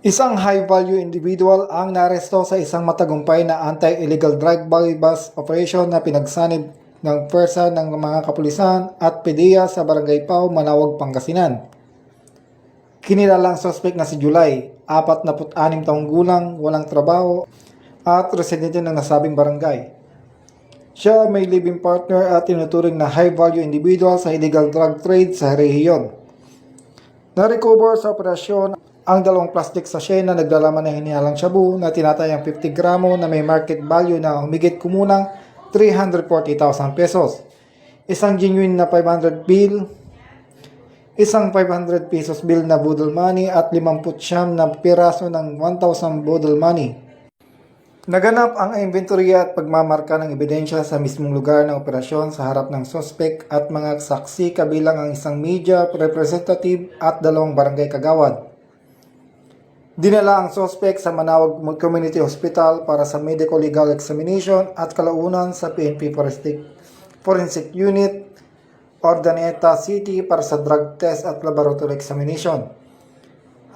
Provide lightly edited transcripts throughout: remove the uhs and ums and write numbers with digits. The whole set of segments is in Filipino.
Isang high-value individual ang naresto sa isang matagumpay na anti-illegal drive-by bus operation na pinagsanib ng pwersa ng mga kapulisan at PDEA sa Barangay Pao, Manawag, Pangasinan. Kinilala ang suspect na si July, 46 taong gulang, walang trabaho at residente ng nasabing barangay. Siya may living partner at tinuturing na high-value individual sa illegal drug trade sa rehiyon. Na-recover sa operasyon ang 2 plastic sachet na naglalaman ng hinihalang shabu na tinatayang 50 gramo na may market value na humigit kumulang 340,000 pesos. Isang genuine na 500 bill, isang 500 pesos bill na budol money at 59 na piraso ng 1,000 budol money. Naganap ang inventory at pagmamarka ng ebidensya sa mismong lugar ng operasyon sa harap ng suspect at mga saksi kabilang ang isang media representative at 2 barangay kagawad. Dinala ang suspect sa Manawag Community Hospital para sa medical legal examination at kalaunan sa PNP Forensic Unit, Ordaneta City para sa drug test at laboratory examination.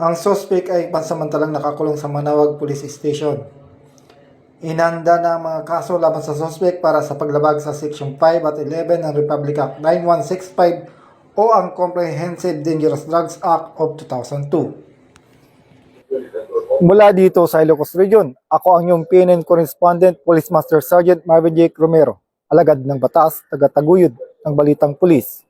Ang suspect ay pansamantalang nakakulong sa Manawag Police Station. Inanda na ang mga kaso laban sa suspect para sa paglabag sa Section 5 at 11 ng Republic Act 9165 o ang Comprehensive Dangerous Drugs Act of 2002. Mula dito sa Ilocos Region, ako ang iyong PNN Correspondent, Police Master Sergeant Marvin J. Romero, alagad ng batas, taga-taguyod ng Balitang Pulis.